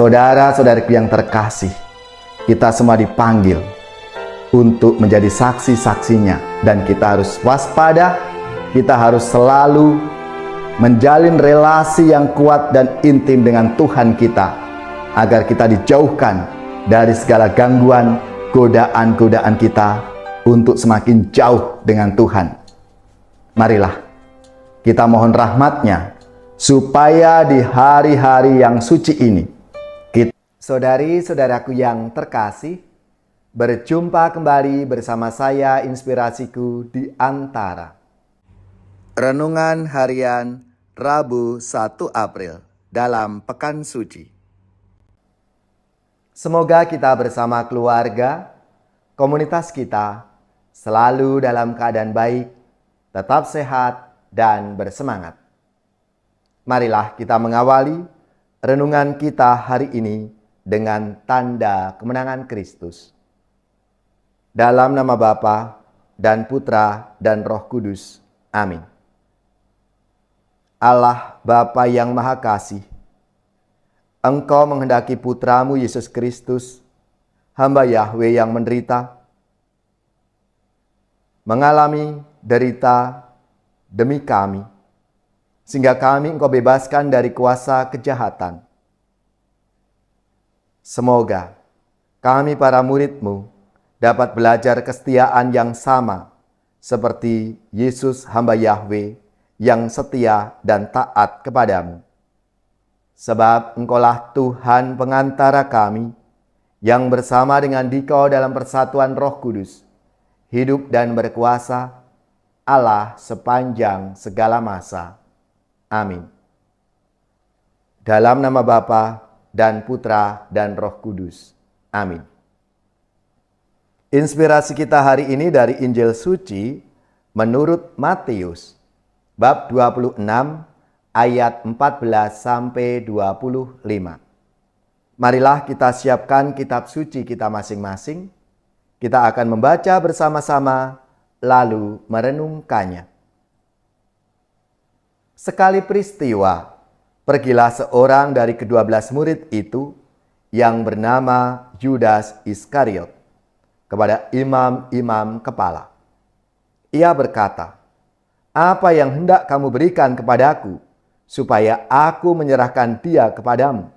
Saudara-saudariku yang terkasih, kita semua dipanggil untuk menjadi saksi-saksinya, dan kita harus waspada, kita harus selalu menjalin relasi yang kuat dan intim dengan Tuhan kita, agar kita dijauhkan dari segala gangguan, godaan-godaan kita untuk semakin jauh dengan Tuhan. Marilah kita mohon rahmat-Nya, supaya di hari-hari yang suci ini, saudari-saudaraku yang terkasih, berjumpa kembali bersama saya, Inspirasiku di Antara. Renungan Harian Rabu 1 April dalam Pekan Suci. Semoga kita bersama keluarga, komunitas kita, selalu dalam keadaan baik, tetap sehat, dan bersemangat. Marilah kita mengawali renungan kita hari ini dengan tanda kemenangan Kristus. Dalam nama Bapa dan Putra dan Roh Kudus. Amin. Allah Bapa yang Maha Kasih, Engkau menghendaki Putramu Yesus Kristus, hamba Yahweh yang menderita, mengalami derita demi kami, sehingga kami Engkau bebaskan dari kuasa kejahatan. Semoga kami para murid-Mu dapat belajar kesetiaan yang sama seperti Yesus hamba Yahweh yang setia dan taat kepadamu. Sebab Engkaulah Tuhan pengantara kami yang bersama dengan Dikau dalam persatuan Roh Kudus, hidup dan berkuasa Allah sepanjang segala masa. Amin. Dalam nama Bapa dan Putra dan Roh Kudus. Amin. Inspirasi kita hari ini dari Injil Suci menurut Matius, bab 26 ayat 14 sampai 25. Marilah kita siapkan kitab suci kita masing-masing. Kita akan membaca bersama-sama lalu merenungkannya. Sekali peristiwa, pergilah seorang dari ke-12 murid itu yang bernama Yudas Iskariot kepada imam-imam kepala. Ia berkata, "Apa yang hendak kamu berikan kepadaku, supaya aku menyerahkan dia kepadamu?"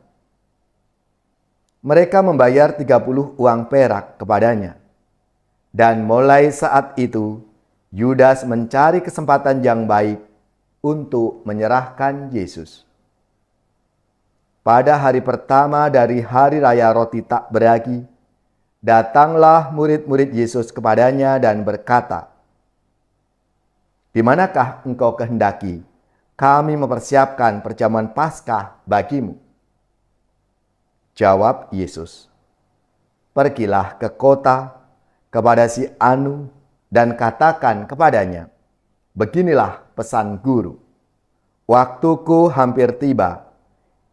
Mereka membayar 30 uang perak kepadanya. Dan mulai saat itu, Yudas mencari kesempatan yang baik untuk menyerahkan Yesus. Pada hari pertama dari hari raya roti tak beragi, datanglah murid-murid Yesus kepadanya dan berkata, "Di manakah engkau kehendaki kami mempersiapkan perjamuan Paskah bagimu?" Jawab Yesus, "Pergilah ke kota kepada si Anu dan katakan kepadanya, beginilah pesan guru, waktuku hampir tiba.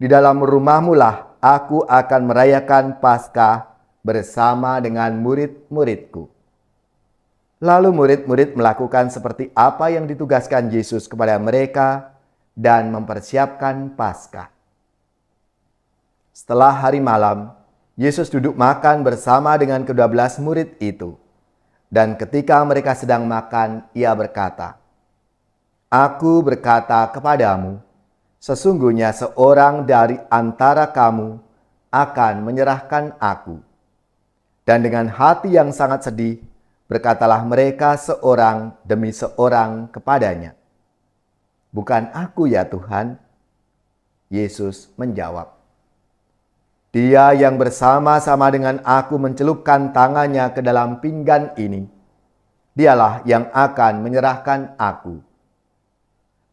Di dalam rumahmu lah aku akan merayakan Paskah bersama dengan murid-muridku." Lalu murid-murid melakukan seperti apa yang ditugaskan Yesus kepada mereka dan mempersiapkan Paskah. Setelah hari malam, Yesus duduk makan bersama dengan ke-12 murid itu. Dan ketika mereka sedang makan, ia berkata, "Aku berkata kepadamu, sesungguhnya seorang dari antara kamu akan menyerahkan aku." Dan dengan hati yang sangat sedih, berkatalah mereka seorang demi seorang kepadanya, "Bukan aku ya Tuhan?" Yesus menjawab, "Dia yang bersama-sama dengan aku mencelupkan tangannya ke dalam pinggan ini, dialah yang akan menyerahkan aku.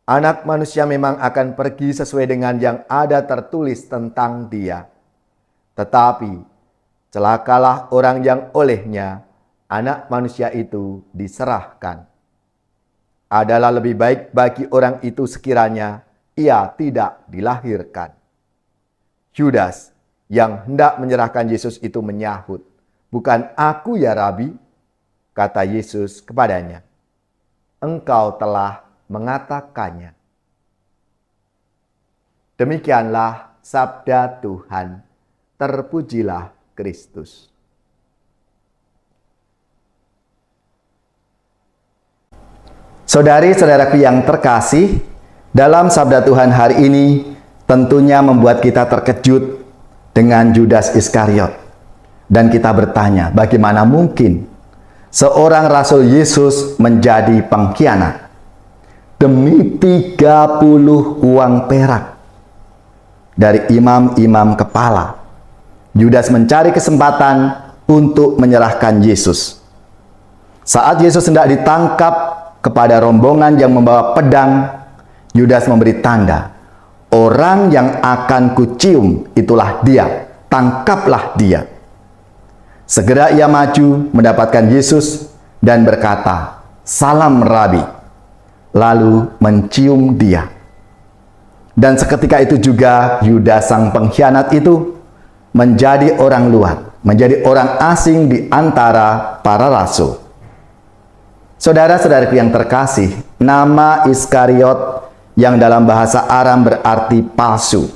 Anak manusia memang akan pergi sesuai dengan yang ada tertulis tentang dia. Tetapi celakalah orang yang olehnya anak manusia itu diserahkan. Adalah lebih baik bagi orang itu sekiranya ia tidak dilahirkan." Yudas yang hendak menyerahkan Yesus itu menyahut, "Bukan aku ya Rabi?" Kata Yesus kepadanya, "Engkau telah mengatakannya." Demikianlah sabda Tuhan. Terpujilah Kristus. Saudari-saudaraku yang terkasih, dalam sabda Tuhan hari ini tentunya membuat kita terkejut dengan Yudas Iskariot. Dan kita bertanya, bagaimana mungkin seorang Rasul Yesus menjadi pengkhianat? Demi 30 uang perak dari imam-imam kepala, Yudas mencari kesempatan untuk menyerahkan Yesus. Saat Yesus hendak ditangkap kepada rombongan yang membawa pedang, Yudas memberi tanda, orang yang akan kucium itulah dia, tangkaplah dia. Segera ia maju mendapatkan Yesus dan berkata, "Salam Rabi," lalu mencium dia. Dan seketika itu juga Yudas sang pengkhianat itu menjadi orang luar, menjadi orang asing di antara para rasul. Saudara-saudariku yang terkasih, nama Iskariot yang dalam bahasa Aram berarti palsu,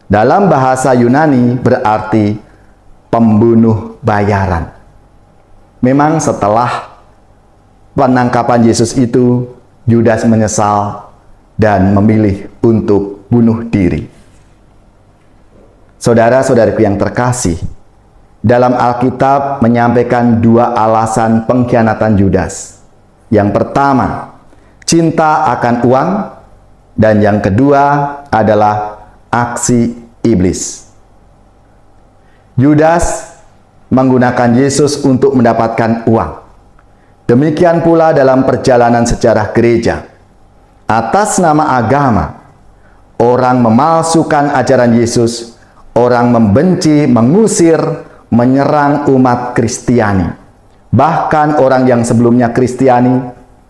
dalam bahasa Yunani berarti pembunuh bayaran. Memang setelah penangkapan Yesus itu, Yudas menyesal dan memilih untuk bunuh diri. Saudara-saudariku yang terkasih, dalam Alkitab menyampaikan dua alasan pengkhianatan Yudas. Yang pertama, cinta akan uang, dan yang kedua adalah aksi iblis. Yudas menggunakan Yesus untuk mendapatkan uang. Demikian pula dalam perjalanan sejarah gereja. Atas nama agama, orang memalsukan ajaran Yesus, orang membenci, mengusir, menyerang umat Kristiani. Bahkan orang yang sebelumnya Kristiani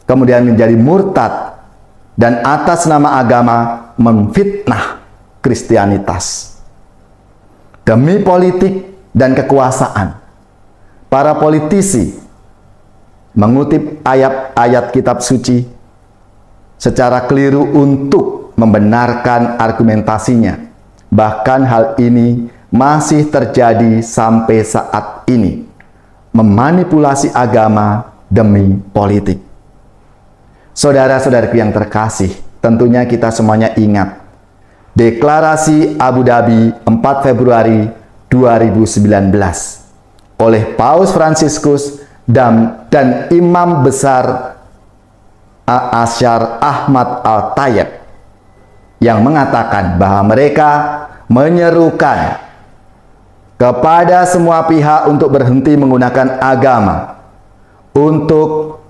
kemudian menjadi murtad dan atas nama agama memfitnah Kristianitas. Demi politik dan kekuasaan, para politisi mengutip ayat-ayat kitab suci secara keliru untuk membenarkan argumentasinya. Bahkan hal ini masih terjadi sampai saat ini. Memanipulasi agama demi politik. Saudara-saudariku yang terkasih, tentunya kita semuanya ingat Deklarasi Abu Dhabi 4 Februari 2019 oleh Paus Fransiskus dan Imam Besar Al-Azhar Ahmad Al-Tayyib yang mengatakan bahwa mereka menyerukan kepada semua pihak untuk berhenti menggunakan agama untuk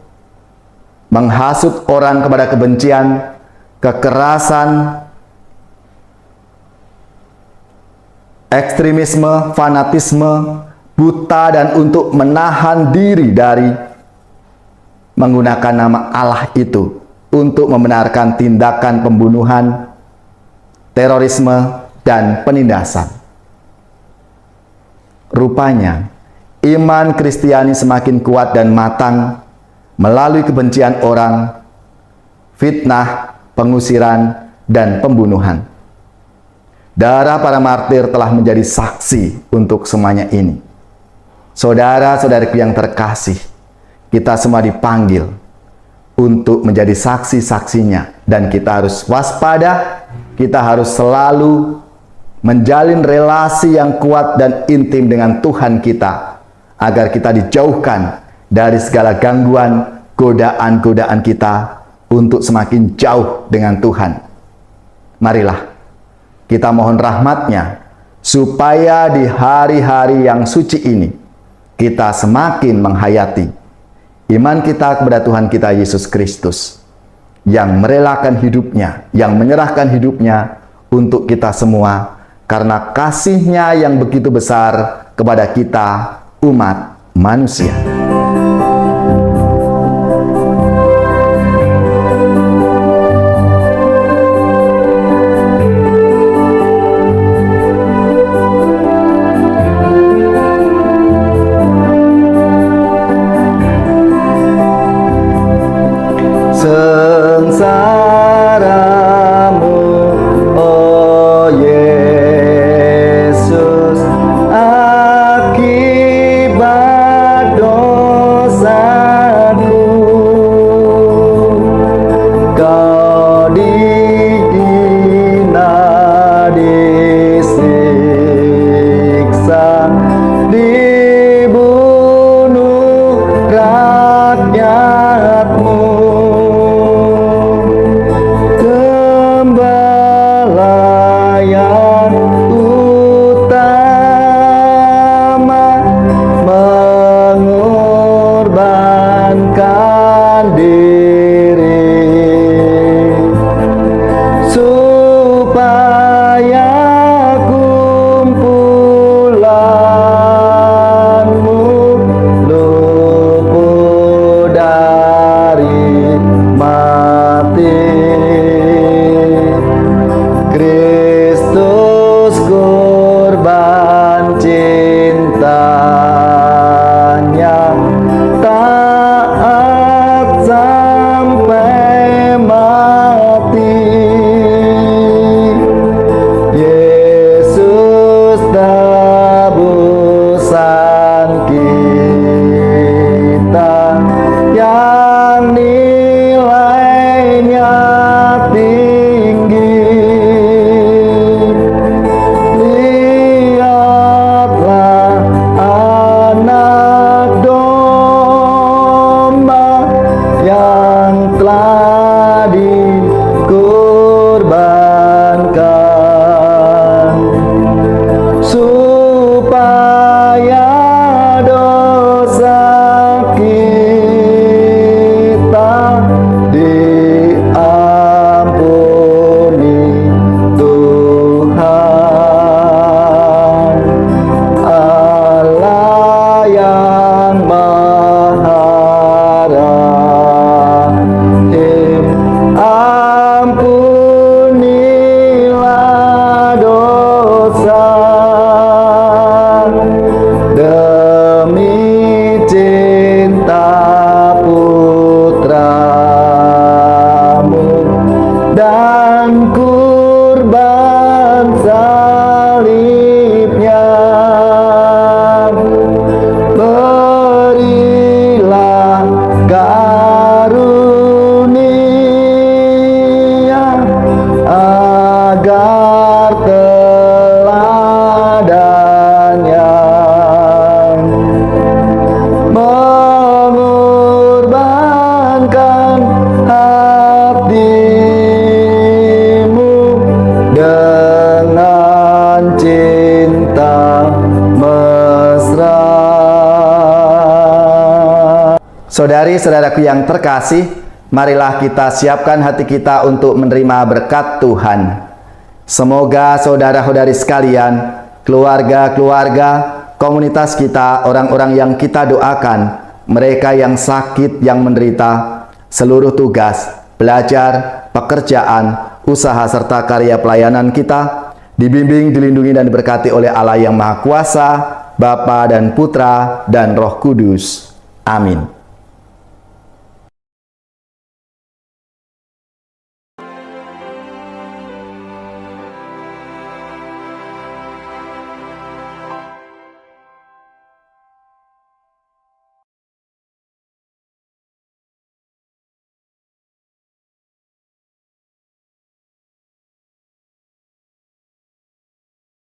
menghasut orang kepada kebencian, kekerasan, ekstremisme, fanatisme, buta, dan untuk menahan diri dari menggunakan nama Allah itu untuk membenarkan tindakan pembunuhan, terorisme, dan penindasan. Rupanya, iman Kristiani semakin kuat dan matang melalui kebencian orang, fitnah, pengusiran, dan pembunuhan. Darah para martir telah menjadi saksi untuk semuanya ini. Saudara-saudariku yang terkasih, kita semua dipanggil untuk menjadi saksi-saksinya, dan kita harus waspada, kita harus selalu menjalin relasi yang kuat dan intim dengan Tuhan kita, agar kita dijauhkan dari segala gangguan, godaan-godaan kita untuk semakin jauh dengan Tuhan. Marilah kita mohon rahmat-Nya, supaya di hari-hari yang suci ini, kita semakin menghayati iman kita kepada Tuhan kita Yesus Kristus, yang merelakan hidupnya, yang menyerahkan hidupnya untuk kita semua, karena kasih-Nya yang begitu besar kepada kita, umat manusia. Sengsaramu, oh Yesus, domba yang telah dikorbankan, supaya dosa kita diampuni Tuhan. Allah yang Maha Rahim, ampunilah dosa demi cinta Putramu dan kurban salibnya. Berilah karunia agar teladannya mengorbankan hatimu dengan cinta mesra. Saudari-saudaraku yang terkasih, marilah kita siapkan hati kita untuk menerima berkat Tuhan. Semoga saudara-saudari sekalian, keluarga-keluarga, komunitas kita, orang-orang yang kita doakan, mereka yang sakit, yang menderita, seluruh tugas, belajar, pekerjaan, usaha serta karya pelayanan kita dibimbing, dilindungi dan diberkati oleh Allah yang Maha Kuasa, Bapa dan Putra dan Roh Kudus. Amin.